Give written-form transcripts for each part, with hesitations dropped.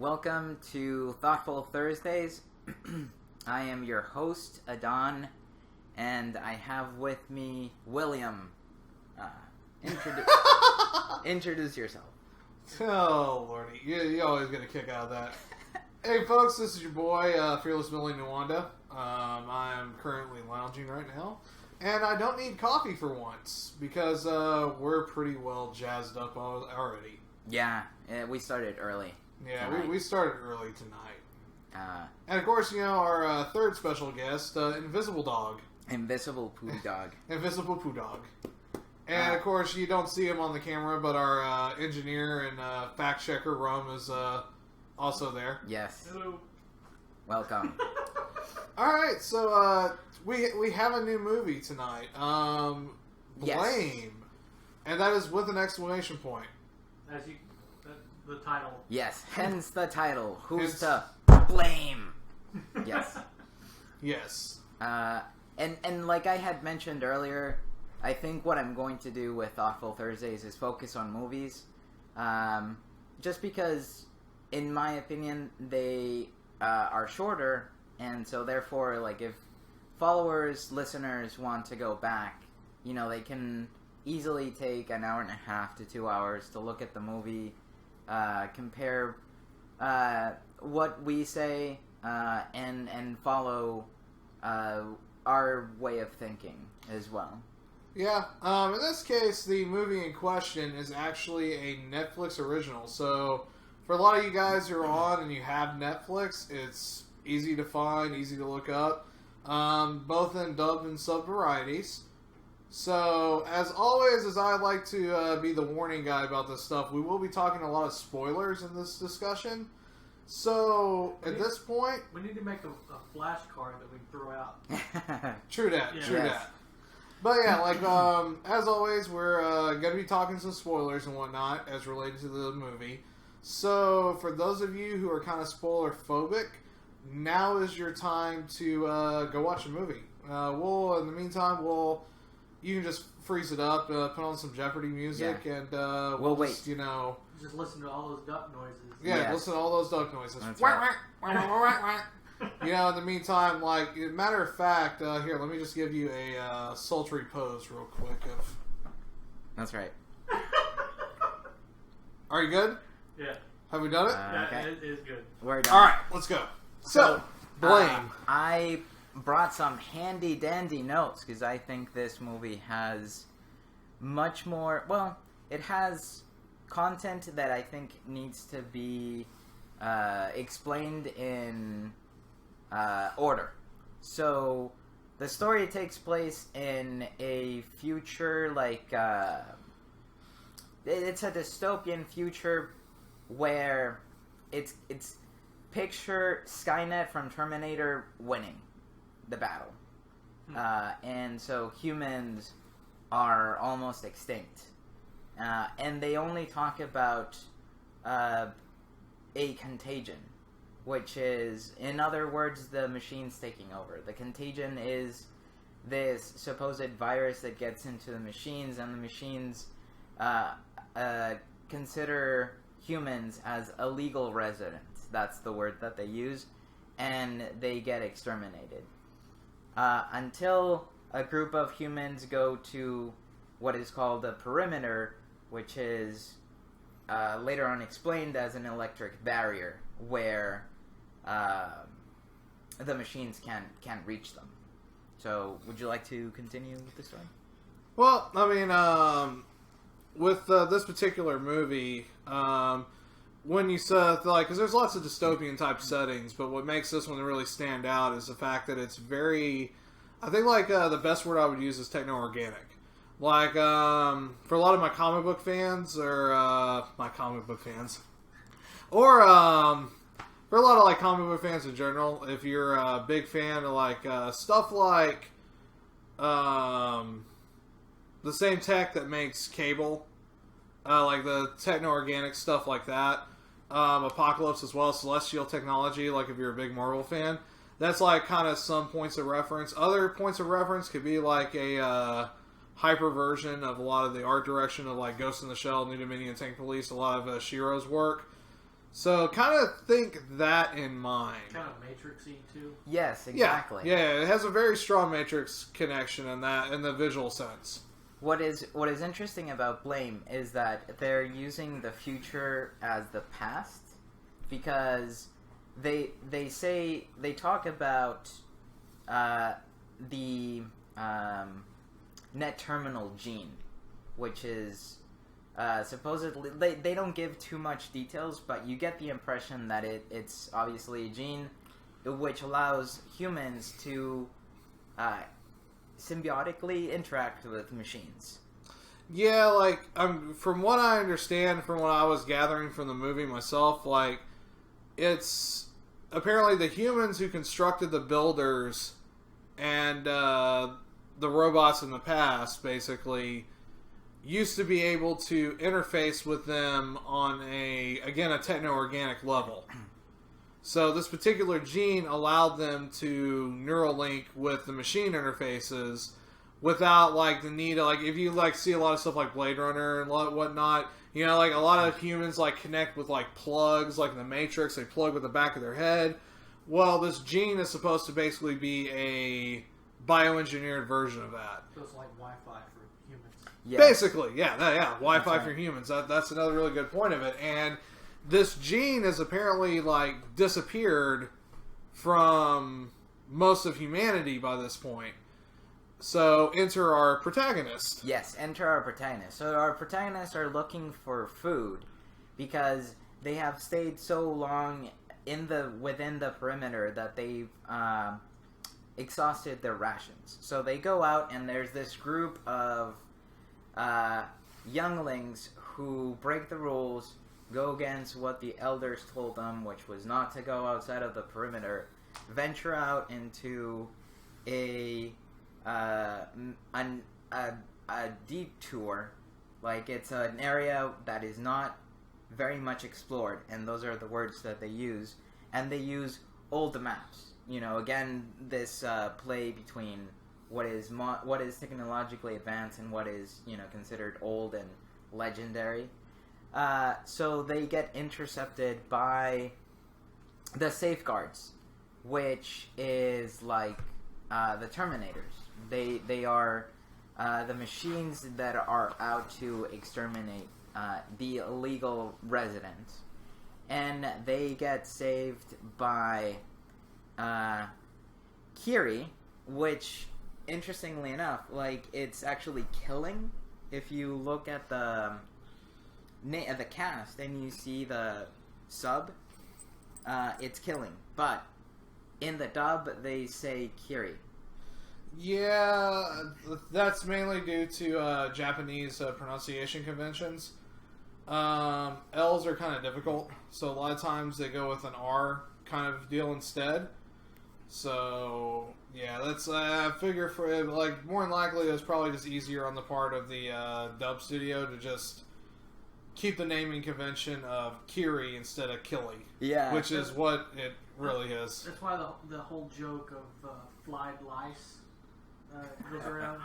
Welcome to Thoughtful Thursdays. I am your host, Adan, and I have with me William. Introduce yourself. Oh, Lordy. You always get a kick out of that. Hey, folks, this is your boy, Fearless Millie Nwanda. I'm currently lounging right now, and I don't need coffee for once, because we're pretty well jazzed up already. Yeah, we started early. Yeah, we started early tonight. And of course, our third special guest, Invisible Dog. Invisible Poo Dog. Invisible Poo Dog. And of course, you don't see him on the camera, but our engineer and fact checker, Rum, is also there. Yes. Hello. Welcome. Alright, so we have a new movie tonight. Blame. Yes. And that is with an exclamation point. The title. Yes, hence the title. Who's Hence- to blame? Yes. Yes. And like I had mentioned earlier, I think what I'm going to do with Thoughtful Thursdays is focus on movies. Just because, in my opinion, they are shorter, and so therefore, like, if followers, listeners want to go back, they can easily take an hour and a half to 2 hours to look at the movie, compare what we say, and follow our way of thinking as well. Yeah, in this case, the movie in question is actually a Netflix original. So, for a lot of you guys who are on and you have Netflix, it's easy to find, easy to look up, both in dubbed and sub varieties. So, as always, as I like to be the warning guy about this stuff, we will be talking a lot of spoilers in this discussion. So, at this point... We need to make a flashcard that we can throw out. True that, Yeah. true Yes. that. But yeah, as always, we're going to be talking some spoilers and whatnot as related to the movie. So, for those of you who are kind of spoiler phobic, now is your time to go watch a movie. In the meantime, you can just freeze it up, put on some Jeopardy music, and We'll wait. just, Just listen to all those duck noises. yeah, Yes. listen to all those duck noises. That's Wah, right. wah, wah, wah, wah, wah. In the meantime, matter of fact, here, let me just give you a sultry pose real quick. That's right. Are you good? Yeah. Have we done it? Yeah, Okay. it is good. We're done. All right, let's go. So, Blame. I brought some handy dandy notes because I think this movie has much more. Well, it has content that I think needs to be explained in order. So, the story takes place in a future it's a dystopian future where it's picture Skynet from Terminator winning the battle. And so humans are almost extinct. And they only talk about a contagion, which is, in other words, the machines taking over. The contagion is this supposed virus that gets into the machines, and the machines consider humans as illegal residents. That's the word that they use, and they get exterminated. Until a group of humans go to what is called a perimeter, which is later on explained as an electric barrier, where the machines can't reach them. So, would you like to continue with the story? Well, I mean, with this particular movie, when you said, because there's lots of dystopian type settings, but what makes this one really stand out is the fact that it's very, I think, the best word I would use is techno-organic. For a lot of my comic book fans, or for a lot of comic book fans in general, if you're a big fan of stuff like the same tech that makes Cable, the techno-organic stuff like that, Apocalypse as well, celestial technology, if you're a big Marvel fan, that's kind of some points of reference. Other points of reference could be a hyper version of a lot of the art direction of Ghost in the Shell, New Dominion, Tank Police, a lot of Shiro's work. So kind of think that in mind. Kind of Matrixy too. Yes, exactly. Yeah, it has a very strong Matrix connection in the visual sense. What is interesting about Blame is that they're using the future as the past, because they talk about the net terminal gene, which is supposedly they don't give too much details, but you get the impression that it's obviously a gene which allows humans to symbiotically interact with machines. Yeah, like from what I understand, from what I was gathering from the movie myself, like it's apparently the humans who constructed the builders and the robots in the past basically used to be able to interface with them on a techno-organic level. So this particular gene allowed them to Neuralink with the machine interfaces without like the need of, like, if you like see a lot of stuff like Blade Runner and whatnot, you know, like a lot of humans like connect with like plugs, like in the Matrix, they plug with the back of their head. Well, this gene is supposed to basically be a bioengineered version of that. So it's like Wi-Fi for humans. Yes. Basically, Wi-Fi That's right. for humans. That's another really good point of it. And this gene has apparently like disappeared from most of humanity by this point. So enter our protagonist. Yes, enter our protagonists. So our protagonists are looking for food because they have stayed so long within the perimeter that they've exhausted their rations. So they go out, and there's this group of younglings who break the rules, go against what the elders told them, which was not to go outside of the perimeter, venture out into a deep tour. Like, it's an area that is not very much explored, and those are the words that they use. And they use old maps. You know, again, this play between what is technologically advanced and what is, you know, considered old and legendary. So they get intercepted by the safeguards, which is like the Terminators. They are the machines that are out to exterminate the illegal residents, and they get saved by Kiri, which, interestingly enough, like, it's actually killing. If you look at the cast and you see the sub, it's killing. But in the dub, they say Kiri. Yeah, that's mainly due to Japanese pronunciation conventions. L's are kind of difficult, so a lot of times they go with an R kind of deal instead. So yeah, that's I figure for like more than likely it was probably just easier on the part of the dub studio to just keep the naming convention of Kiri instead of Killy. Yeah, which is what it really is. That's why the whole joke of flied lice goes around.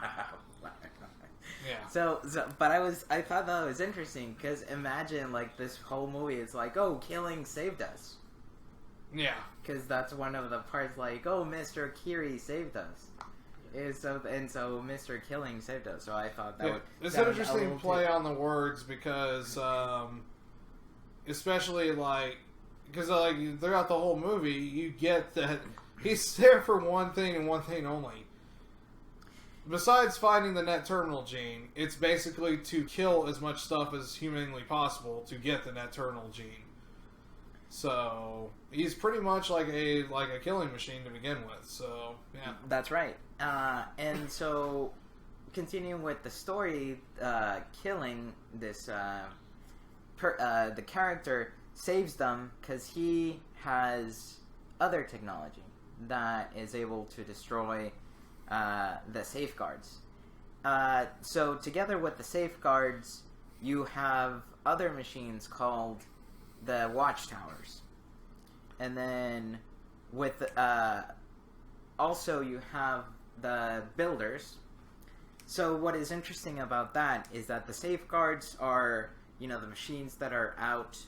Yeah. So, but I thought that was interesting because imagine like this whole movie is like, oh, Killing saved us. Yeah. Because that's one of the parts, like, oh, Mr. Kiri saved us. So Mr. Killing saved us. So I thought that would. It's that an was a interesting little play on the words because, especially because throughout the whole movie, you get that he's there for one thing and one thing only. Besides finding the net terminal gene, it's basically to kill as much stuff as humanly possible to get the net terminal gene. So he's pretty much like a killing machine to begin with. So yeah, That's right. And so, continuing with the story, Killing this the character saves them because he has other technology that is able to destroy the safeguards. So together with the safeguards, you have other machines called the watchtowers, and then with also you have the builders. So what is interesting about that is that the safeguards are, you know, the machines that are out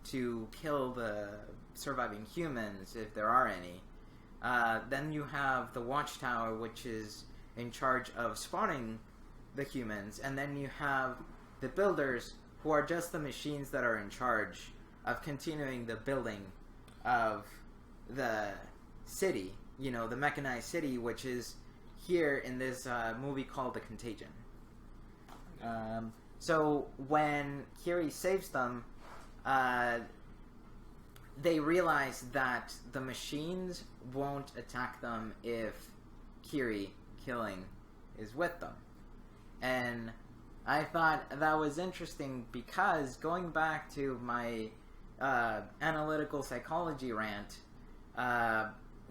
to kill the surviving humans, if there are any. Then you have the Watchtower, which is in charge of spawning the humans, and then you have the builders, who are just the machines that are in charge of continuing the building of the city, the mechanized city, which is here in this movie called The Contagion. So when Kiri saves them, they realize that the machines won't attack them if Kiri killing is with them. And I thought that was interesting because, going back to my analytical psychology rant,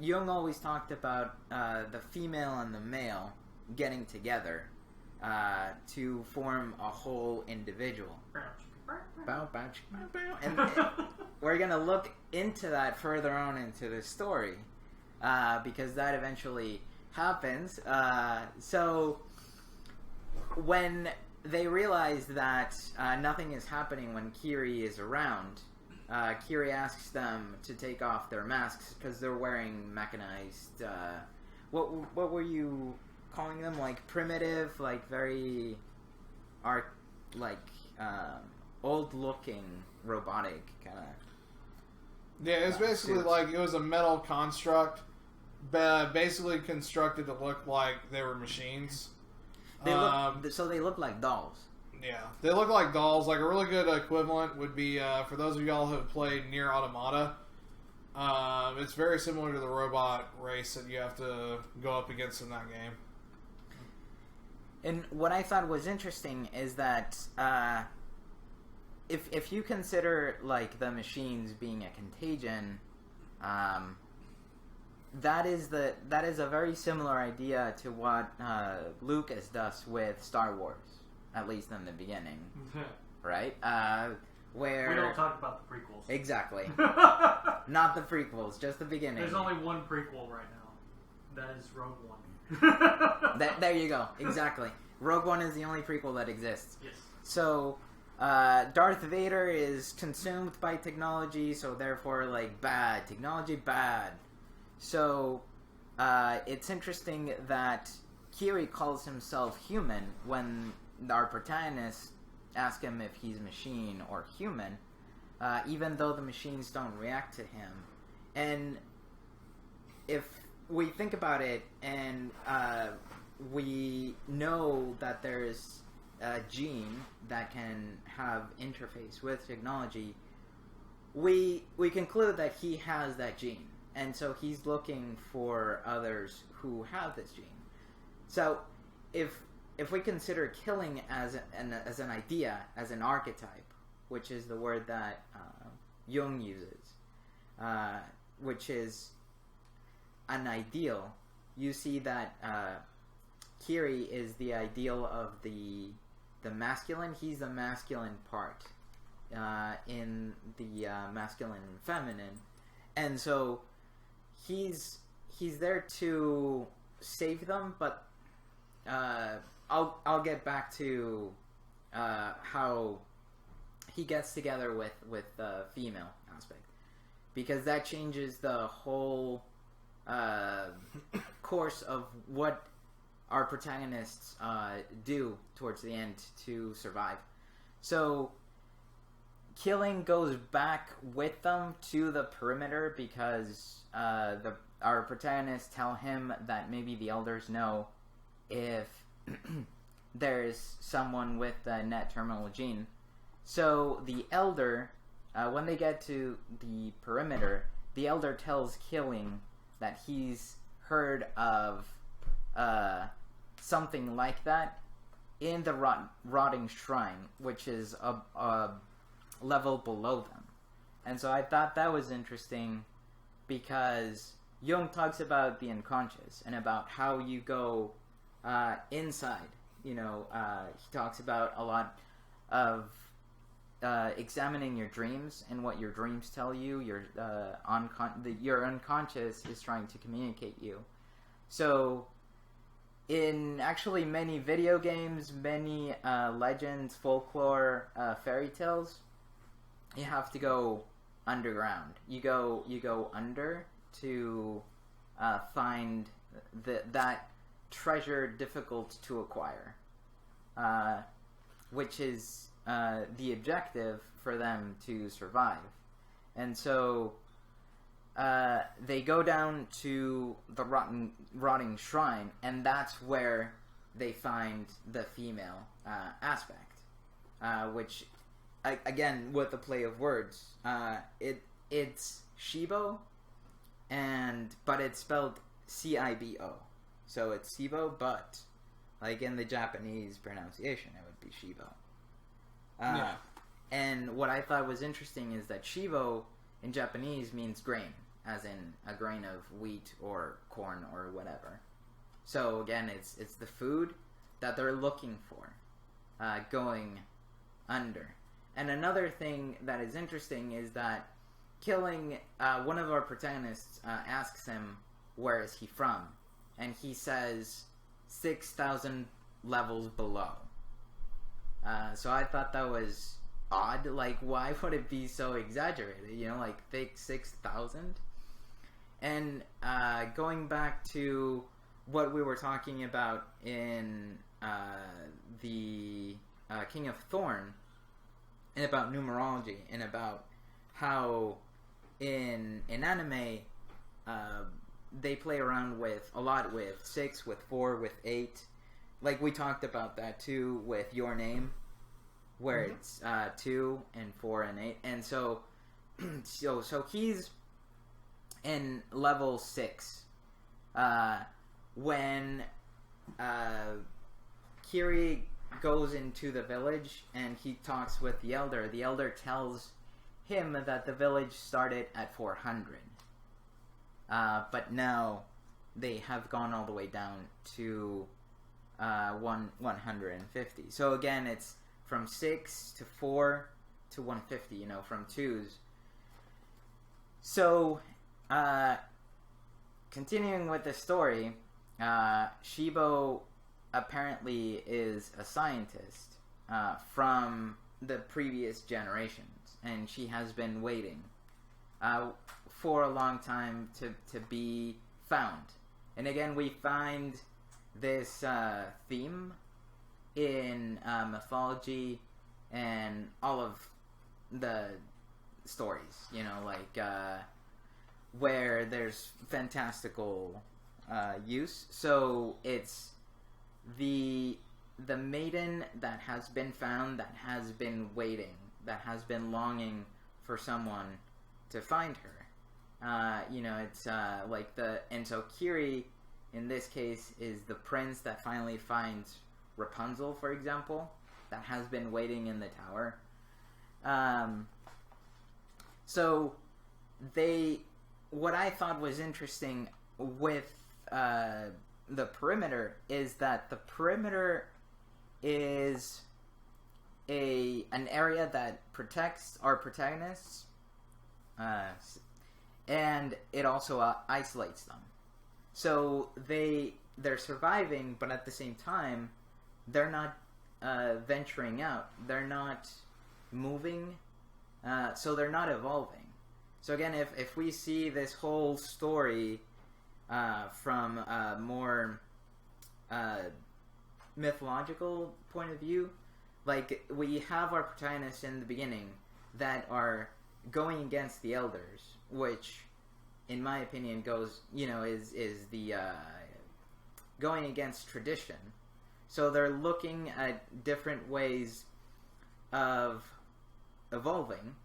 Jung always talked about the female and the male getting together to form a whole individual. And we're going to look into that further on into the story, because that eventually happens. So when they realize that nothing is happening when Kiri is around, Kiri asks them to take off their masks because they're wearing mechanized. What were you calling them? Like primitive, like very old-looking, robotic kind of. Yeah, it's basically suits. like it was a metal construct, basically constructed to look like they were machines. So they look like dolls. Yeah, they look like dolls. Like a really good equivalent would be for those of y'all who have played Nier Automata. It's very similar to the robot race that you have to go up against in that game. And what I thought was interesting is that if you consider like the machines being a contagion, that is a very similar idea to what Lucas does with Star Wars, at least in the beginning, right? Where we don't talk about the prequels. Exactly, not the prequels, just the beginning. There's only one prequel right now. That is Rogue One. There you go. Exactly. Rogue One is the only prequel that exists. Yes. So, Darth Vader is consumed by technology, so therefore, like, bad. Technology, bad. So, it's interesting that Kiri calls himself human when our protagonists ask him if he's machine or human, even though the machines don't react to him. And if we think about it, and we know that there's a gene that can have interface with technology, we conclude that he has that gene, and so he's looking for others who have this gene. So if we consider killing as an idea, as an archetype, which is the word that Jung uses, which is an ideal, you see that Kiri is the ideal of the masculine. He's the masculine part in the masculine and feminine, and so he's there to save them. But I'll get back to how he gets together with the female aspect, because that changes the whole course of what our protagonists do towards the end to survive. So killing goes back with them to the perimeter because our protagonists tell him that maybe the elders know if there's someone with the net terminal gene. So the elder, when they get to the perimeter, the elder tells Killing that he's heard of something like that in the rotting shrine, which is a level below them. And so I thought that was interesting because Jung talks about the unconscious and about how you go inside. He talks about a lot of examining your dreams and what your dreams tell you. Your unconscious is trying to communicate you. So in actually many video games, many legends, folklore, fairy tales, you have to go underground. You go under to find that treasure difficult to acquire, which is the objective for them to survive. And so they go down to the rotting shrine, and that's where they find the female aspect, which, again, with the play of words, it's Shibo, but it's spelled Cibo. So it's Sibo, but like in the Japanese pronunciation, it would be Shibo. Yeah. And what I thought was interesting is that Shibo in Japanese means grain, as in a grain of wheat or corn or whatever. So again, it's the food that they're looking for, going under. And another thing that is interesting is that killing one of our protagonists asks him, where is he from? And he says 6,000 levels below. So I thought that was odd. Like, why would it be so exaggerated? You know, like, think 6,000? And going back to what we were talking about in the King of Thorn, and about numerology, and about how in anime they play around a lot with 6, with 4, with 8. Like we talked about that too with Your Name, where it's 2 and 4 and 8, and so he's in level 6 when Kiri goes into the village and he talks with the elder. The elder tells him that the village started at 400, but now they have gone all the way down to 150. So again, it's from 6 to 4 to 150, you know, from 2s. So continuing with the story, Shibo apparently is a scientist from the previous generations, and she has been waiting for a long time to be found. And again, we find this theme in mythology and all of the stories, you know, like where there's fantastical use. So it's the maiden that has been found, that has been waiting, that has been longing for someone to find her. You know, it's and so Kiri in this case is the prince that finally finds Rapunzel, for example, that has been waiting in the tower. So what I thought was interesting with the perimeter is that the perimeter is an area that protects our protagonists, and it also isolates them. So they're surviving, but at the same time, they're not venturing out. They're not moving, so they're not evolving. So again, if we see this whole story from a more mythological point of view, like we have our protagonists in the beginning that are going against the elders, which in my opinion is the going against tradition. So they're looking at different ways of evolving,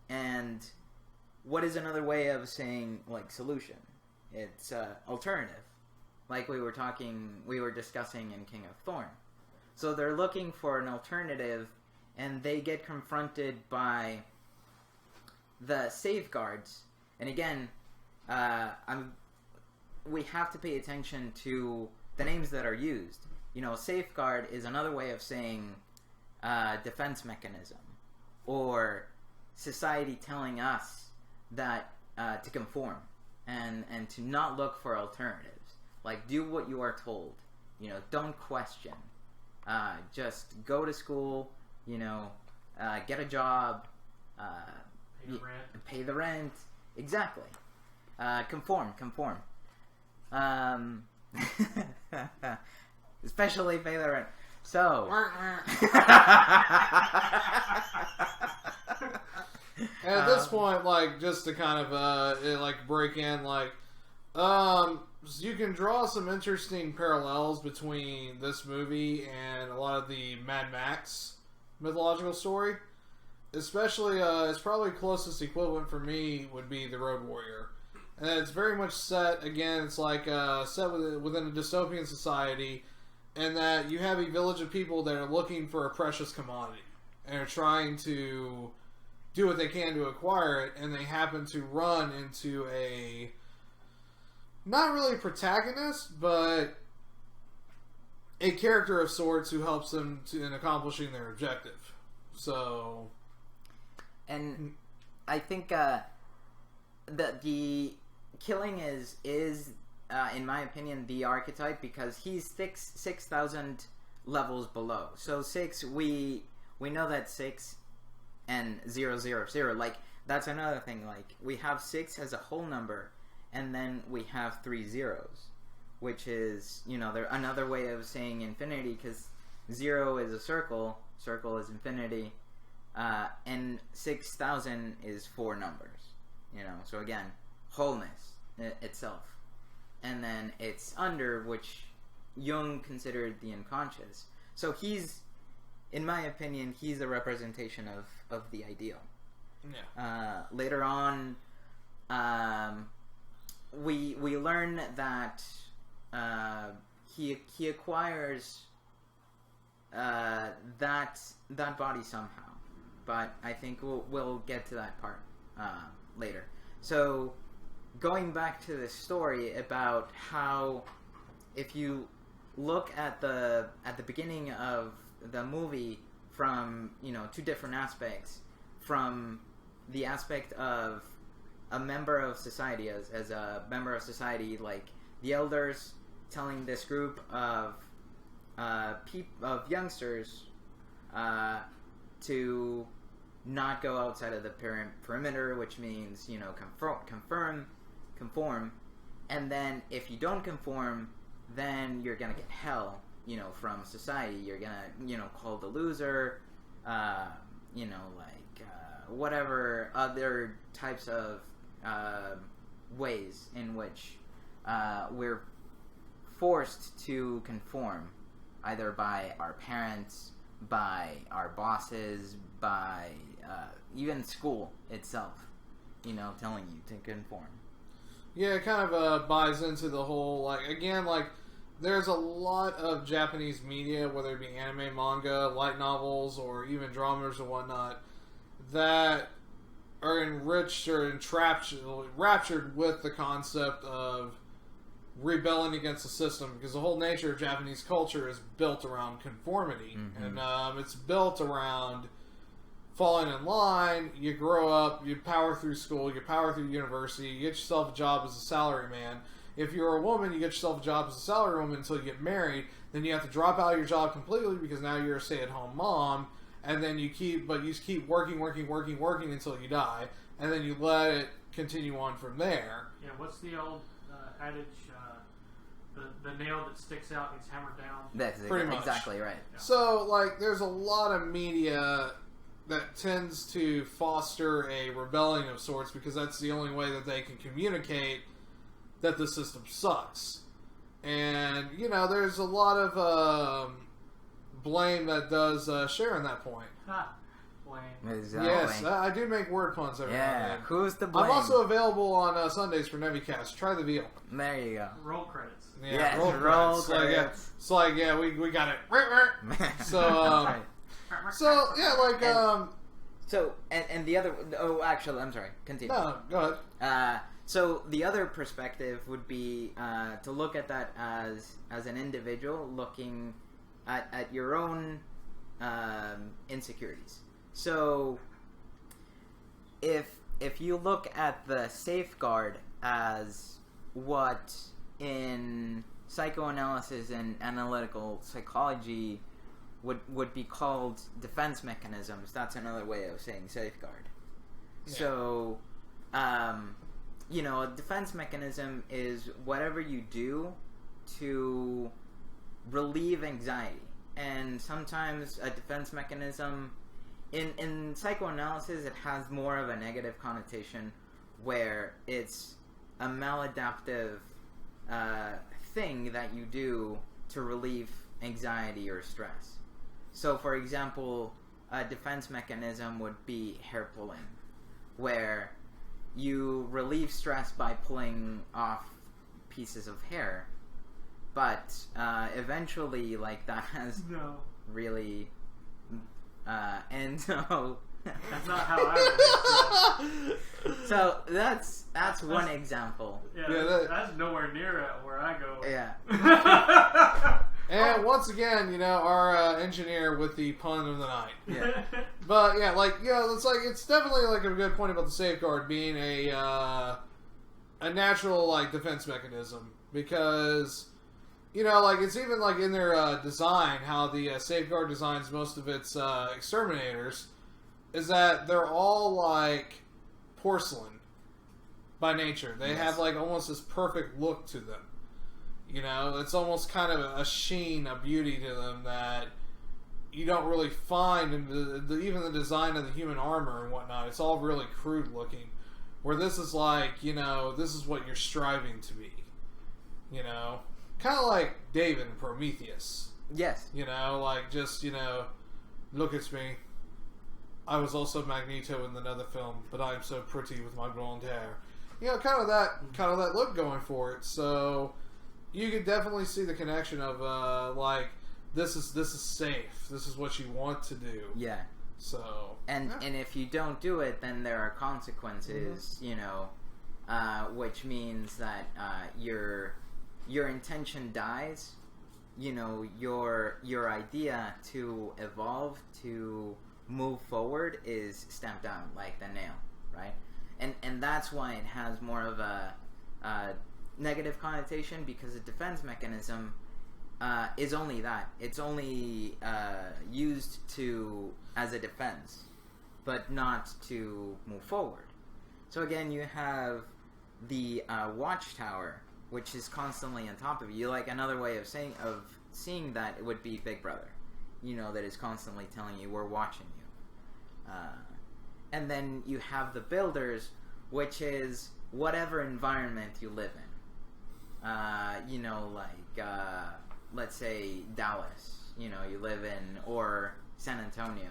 and what is another way of saying like solution? It's alternative, like we were discussing in King of Thorn. So they're looking for an alternative, and they get confronted by the safeguards. And again, we have to pay attention to the names that are used. You know, safeguard is another way of saying defense mechanism, or society telling us that to conform and to not look for alternatives. Like, do what you are told. You know, don't question. Just go to school. You know, get a job. pay the rent. Exactly. Conform. Especially pay the rent. So. And at this point, like, just to kind of break in, like, you can draw some interesting parallels between this movie and a lot of the Mad Max mythological story. Especially, it's probably closest equivalent for me would be The Road Warrior. And it's very much set, again, it's like set within a dystopian society, and that you have a village of people that are looking for a precious commodity and are trying to do what they can to acquire it, and they happen to run into a not really protagonist, but a character of sorts who helps them in accomplishing their objective. So, and I think the killing is in my opinion the archetype, because he's 6,000 levels below. So 6, we know that 6 and 000, like, that's another thing. Like, we have 6 as a whole number, and then we have 3 zeros, which is, there another way of saying infinity, because 0 is a circle is infinity, and 6,000 is 4 numbers. So again, wholeness itself, and then it's under, which Jung considered the unconscious. So he's, in my opinion, he's a representation of the ideal. Yeah. Later on, we learn that he acquires that body somehow, but I think we'll get to that part later. So, going back to the story about how, if you look at the beginning of the movie from 2 different aspects, from the aspect of a member of society, as a member of society, like the elders telling this group of youngsters to not go outside of the perimeter, which means conform, and then if you don't conform, then you're gonna get hell, from society. You're gonna, called a loser, whatever other types of ways in which we're forced to conform, either by our parents, by our bosses, by even school itself, telling you to conform. Yeah, it kind of buys into the whole, there's a lot of Japanese media, whether it be anime, manga, light novels, or even dramas or whatnot, that are enriched or enraptured with the concept of rebelling against the system, because the whole nature of Japanese culture is built around conformity, and it's built around falling in line. You grow up, you power through school, you power through university, you get yourself a job as a salaryman. If you're a woman, you get yourself a job as a salarywoman until you get married. Then you have to drop out of your job completely because now you're a stay-at-home mom, and then you keep working until you die, and then you let it continue on from there. Yeah, what's the old adage? The nail that sticks out gets hammered down. That's pretty much exactly right. Yeah. So, there's a lot of media that tends to foster a rebellion of sorts, because that's the only way that they can communicate that the system sucks. And, there's a lot of blame that does share in that point. Blame. Exactly. Yes, I do make word puns every now and Yeah, then. who's the blame? I'm also available on Sundays for Nevicast. Try the veal. There you go. Roll credits. Yeah, roll roll credits. credits. We got it. So, That's right. so yeah, So, and the other... Oh, actually, I'm sorry. Continue. no, go ahead. So, the other perspective would be to look at that as an individual looking at your own insecurities. So, if you look at the safeguard as what in psychoanalysis and analytical psychology would be called defense mechanisms, that's another way of saying safeguard. So, you know, a defense mechanism is whatever you do to relieve anxiety. And sometimes a defense mechanism, in psychoanalysis, it has more of a negative connotation where it's a maladaptive thing that you do to relieve anxiety or stress. So, for example, a defense mechanism would be hair pulling, where you relieve stress by pulling off pieces of hair, but eventually, like, that has really and so that's not how I would do. So that's one example. Yeah, that's nowhere near where I go. Yeah. And once again, you know, our engineer with the pun of the night. Yeah. But yeah, like, it's like, it's definitely like a good point about the safeguard being a natural, like, defense mechanism, because, you know, like, it's even like in their design, how the safeguard designs most of its exterminators, is that they're all like porcelain by nature. They have like almost this perfect look to them. You know, it's almost kind of a sheen, a beauty to them that you don't really find in even the design of the human armor and whatnot. It's all really crude looking. Where this is like, you know, this is what you're striving to be. You know, kind of like David and Prometheus. Yes. You know, like just, you know, look at me. I was also Magneto in another film, but I am so pretty with my blonde hair. You know, kind of that look going for it. So you can definitely see the connection of like this is safe. This is what you want to do. Yeah. So and if you don't do it, then there are consequences. You know, which means that your intention dies. You know, your idea to evolve, to move forward is stamped down like the nail, right? And that's why it has more of a negative connotation, because a defense mechanism is only that. It's only used as a defense, but not to move forward. So again, you have the watchtower, which is constantly on top of you. Like, another way of seeing that, it would be Big Brother. You know, that is constantly telling you, we're watching you. And then you have the builders, which is whatever environment you live in. You know, like, let's say Dallas, you know, you live in, or San Antonio,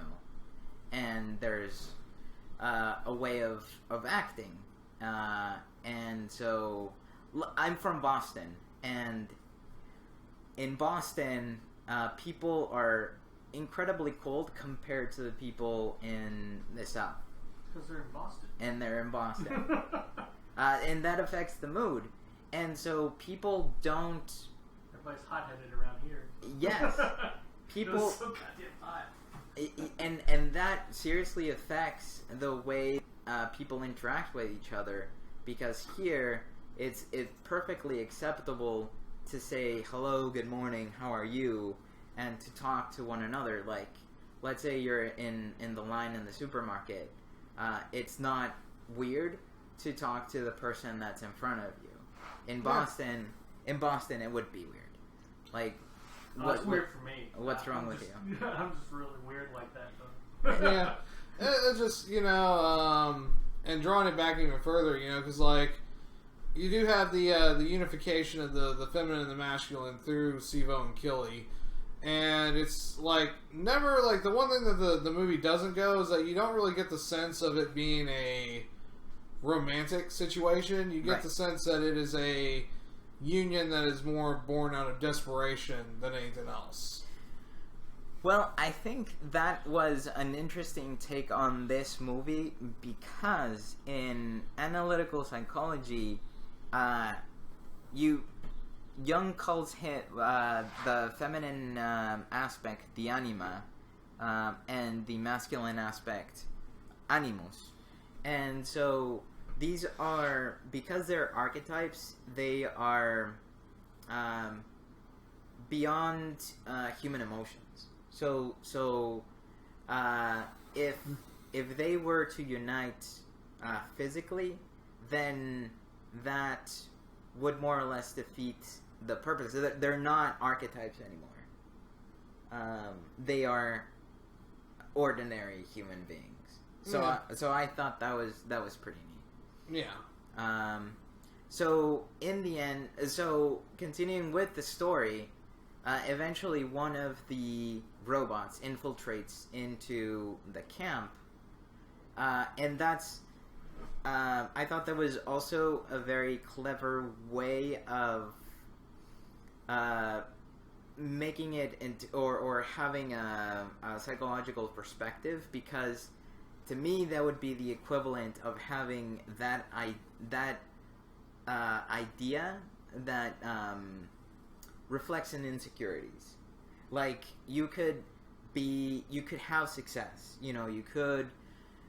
and there's a way of acting. And so, I'm from Boston, and in Boston, people are incredibly cold compared to the people in the South. Because they're in Boston. And they're in Boston. And that affects the mood. And so people don't... Everybody's hot-headed around here. Yes. People... It's so goddamn hot. And that seriously affects the way people interact with each other. Because here, it's perfectly acceptable to say, hello, good morning, how are you? And to talk to one another. Like, let's say you're in the line in the supermarket. It's not weird to talk to the person that's in front of you. In Boston, it would be weird. Like, it's weird for me. What's wrong with you? I'm just really weird like that, though. Yeah, it's just, you know, and drawing it back even further, you know, because like you do have the unification of the feminine and the masculine through Sivo and Killy. And it's like never, like, the one thing that the movie doesn't go is that you don't really get the sense of it being a romantic situation. You get the sense that it is a union that is more born out of desperation than anything else. Well, I think that was an interesting take on this movie, because in analytical psychology, Jung calls hit the feminine aspect the anima, and the masculine aspect animus. And so these are, because they're archetypes, they are beyond human emotions. So if they were to unite physically, then that would more or less defeat the purpose. They're not archetypes anymore. They are ordinary human beings. So, so I thought that was pretty neat. Yeah. So in the end, so continuing with the story, eventually one of the robots infiltrates into the camp, and that's. I thought that was also a very clever way of making it into, or having a psychological perspective, because to me that would be the equivalent of having that idea that reflects in insecurities. Like you could have success. You know, you could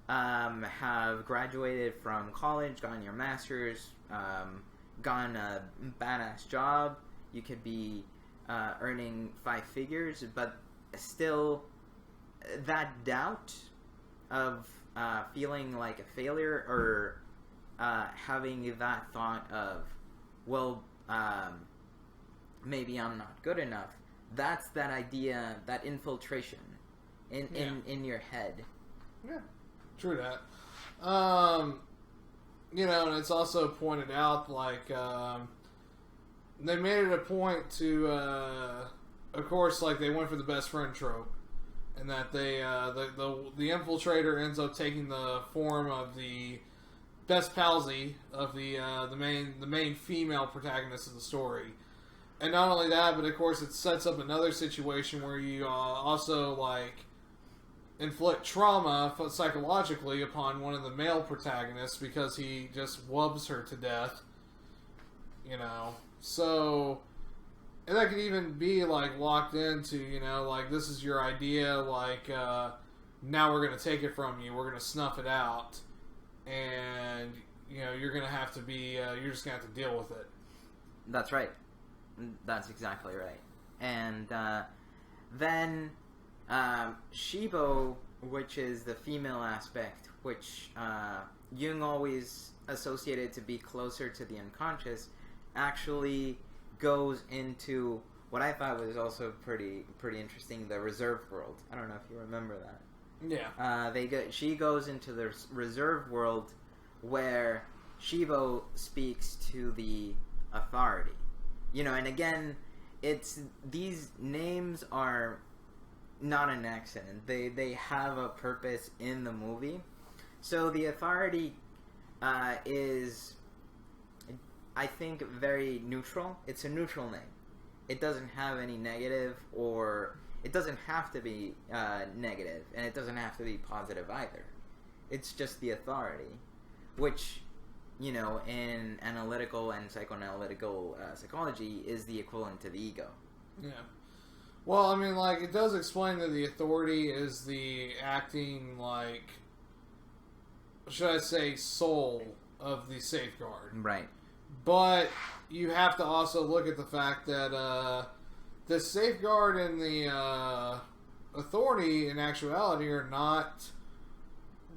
have graduated from college, gotten your master's, gotten a badass job. You could be earning 5 figures, but still that doubt of feeling like a failure, or having that thought of, well, maybe I'm not good enough. That's that idea, that infiltration in your head. Yeah, true that. You know, and it's also pointed out, like, they made it a point to, of course, like, they went for the best friend trope. And that they, the infiltrator ends up taking the form of the best palsy of the main female protagonist of the story. And not only that, but of course it sets up another situation where you also, like, inflict trauma psychologically upon one of the male protagonists because he just wubs her to death. You know, so. And that could even be, like, locked into, you know, like, this is your idea, like, now we're going to take it from you, we're going to snuff it out, and, you know, you're going to have to be, you're just going to have to deal with it. That's right. That's exactly right. And then Shibo, which is the female aspect, which Jung always associated to be closer to the unconscious, actually goes into what I thought was also pretty interesting, the reserved world. I don't know if you remember that. Yeah. She goes into the reserved world where Shibo speaks to the authority. You know, and again, these names are not an accident. They have a purpose in the movie. So the authority is, I think, very neutral. It's a neutral name. It doesn't have any negative, or it doesn't have to be negative, and it doesn't have to be positive either. It's just the authority, which, you know, in analytical and psychoanalytical psychology is the equivalent to the ego. Yeah. Well, I mean, like, it does explain that the authority is the acting, like, should I say, soul of the safeguard. Right. But you have to also look at the fact that the safeguard and the authority in actuality are not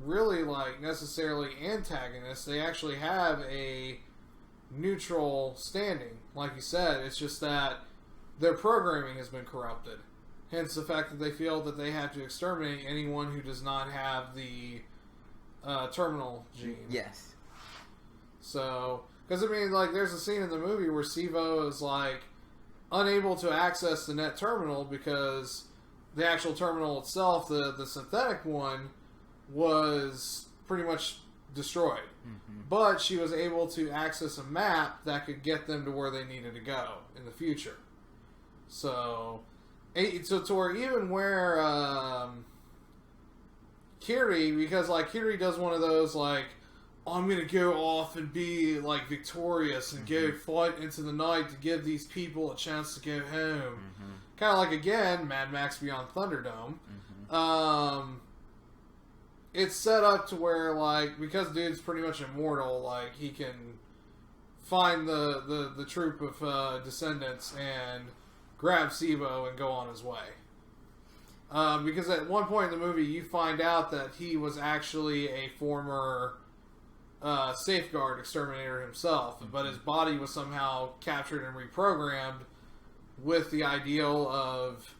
really, like, necessarily antagonists. They actually have a neutral standing. Like you said, it's just that their programming has been corrupted. Hence the fact that they feel that they have to exterminate anyone who does not have the terminal gene. Yes. So, because I mean, like, there's a scene in the movie where Sivo is, like, unable to access the net terminal because the actual terminal itself, the synthetic one, was pretty much destroyed. Mm-hmm. But she was able to access a map that could get them to where they needed to go in the future. So to where even where Kiri, because, like, Kiri does one of those, like, I'm going to go off and be, like, victorious and go fight into the night to give these people a chance to go home. Mm-hmm. Kind of like, again, Mad Max Beyond Thunderdome. Mm-hmm. It's set up to where, like, because dude's pretty much immortal, like, he can find the troop of descendants and grab Sibo and go on his way. Because at one point in the movie, you find out that he was actually a former Safeguard exterminator himself, but his body was somehow captured and reprogrammed with the ideal of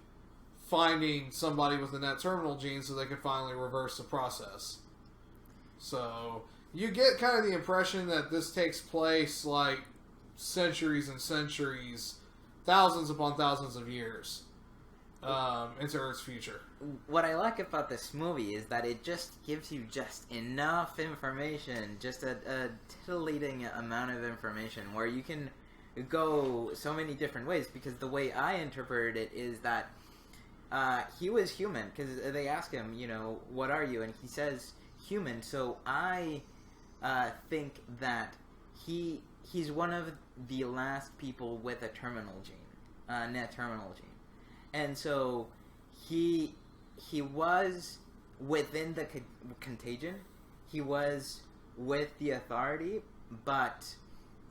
finding somebody with the net terminal gene so they could finally reverse the process. So you get kind of the impression that this takes place like centuries and centuries, thousands upon thousands of years into Earth's future. What I like about this movie is that it just gives you just enough information, just a titillating amount of information where you can go so many different ways, because the way I interpreted it is that he was human, because they ask him, what are you? And he says human, so I think that he's one of the last people with a terminal gene, net terminal gene. And so he was within the contagion. He was with the authority, but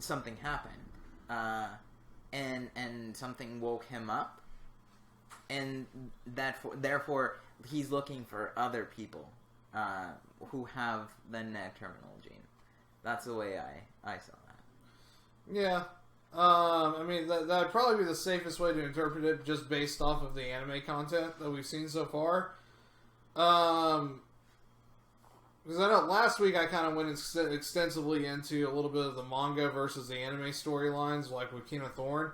something happened, and something woke him up, and therefore he's looking for other people who have the net terminal gene. That's the way I saw that. Yeah. I mean, that'd probably be the safest way to interpret it, just based off of the anime content that we've seen so far. Because I know last week I kind of went extensively into a little bit of the manga versus the anime storylines, like with King of Thorn.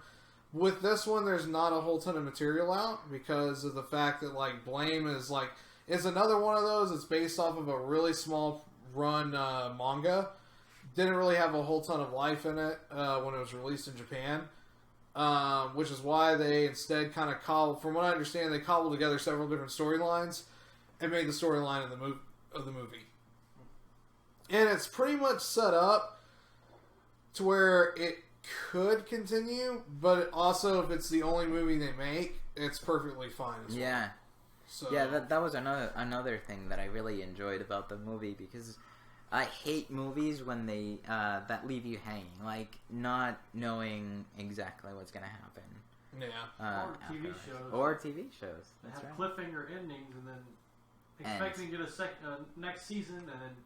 With this one, there's not a whole ton of material out because of the fact that, like, Blame is another one of those. It's based off of a really small run manga. Didn't really have a whole ton of life in it when it was released in Japan, which is why they instead kind of from what I understand, they cobbled together several different storylines and made the storyline of the movie. And it's pretty much set up to where it could continue, but also if it's the only movie they make, it's perfectly fine as well. Yeah. So, yeah, that was another thing that I really enjoyed about the movie, because I hate movies when they that leave you hanging, like not knowing exactly what's going to happen. Yeah. Or TV shows. Or TV shows. They That's have right. cliffhanger endings and then expecting to get a next season and then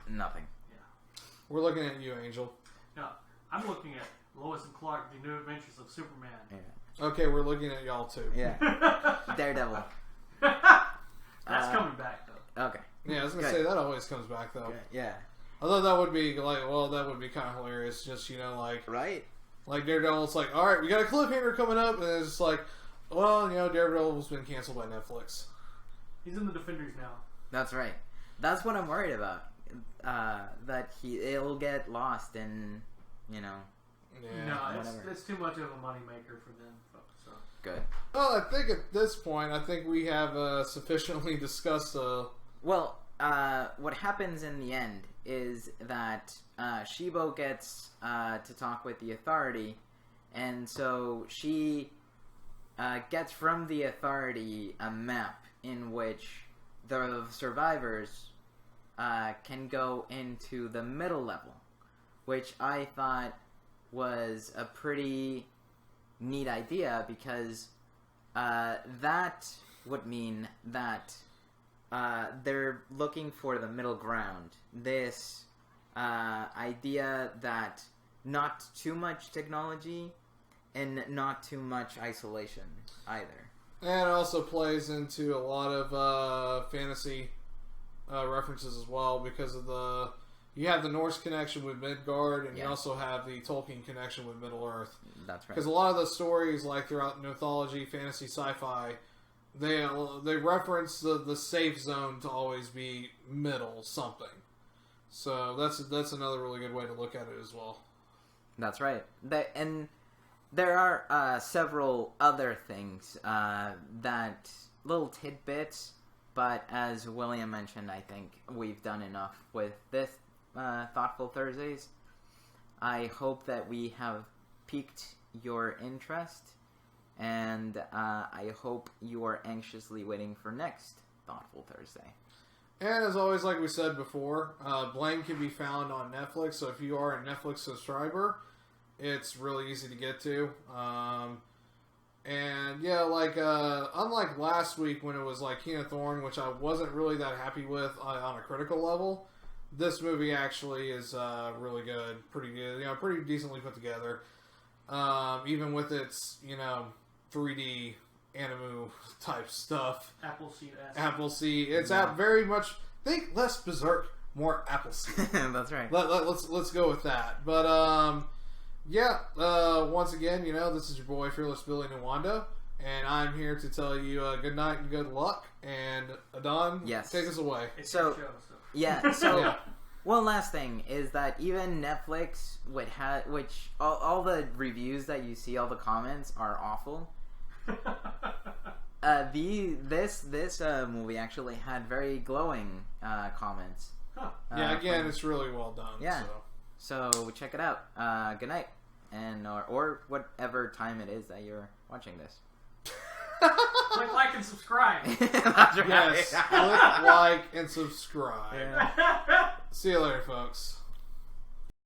Nothing. Yeah. We're looking at you, Angel. No, I'm looking at Lois and Clark: The New Adventures of Superman. Yeah. Okay, we're looking at y'all too. Yeah. Daredevil. That's coming back though. Okay. Yeah, I was gonna say that always comes back though. Good. Yeah. Although that would be that would be kind of hilarious. Just Right. like Daredevil. It's like, all right, we got a cliffhanger coming up, and it's like, well, Daredevil's been canceled by Netflix. He's in the Defenders now. That's right. That's what I'm worried about. That it'll get lost in, Yeah. No, whatever. it's too much of a moneymaker for them. So. Good. Well, I think at this point, we have sufficiently discussed. Well, what happens in the end is that Shibo gets to talk with the authority, and so she gets from the authority a map in which the survivors can go into the middle level, which I thought was a pretty neat idea, because that would mean that they're looking for the middle ground. This idea that not too much technology and not too much isolation either. And it also plays into a lot of fantasy references as well, because of you have the Norse connection with Midgard, and you also have the Tolkien connection with Middle Earth. That's right. Because a lot of the stories, like throughout mythology, fantasy, sci-fi, they reference the safe zone to always be middle something. So that's another really good way to look at it as well. That's right. And there are several other things that little tidbits, but as William mentioned, I think we've done enough with this Thoughtful Thursdays. I hope that we have piqued your interest, and I hope you are anxiously waiting for next Thoughtful Thursday. And as always, like we said before, Blame can be found on Netflix, so if you are a Netflix subscriber, it's really easy to get to. And yeah, unlike last week when it was like King of Thorn, which I wasn't really that happy with on a critical level, this movie actually is really good, pretty good, pretty decently put together. Even with its 3D animu type stuff. Appleseed. It's very much think less Berserk, more Appleseed. That's right. Let's go with that. But once again, this is your boy Fearless Billy Nwando, and I'm here to tell you good night and good luck. And Adan, take us away. It's your show, so. Yeah. So one last thing is that even Netflix which all the reviews that you see, all the comments are awful. This movie actually had very glowing comments. Huh. Again, it's really well done. Yeah. So check it out. Good night, and or whatever time it is that you're watching this. Click like and subscribe. That's right. Yes, click like and subscribe. Yeah. See you later, folks.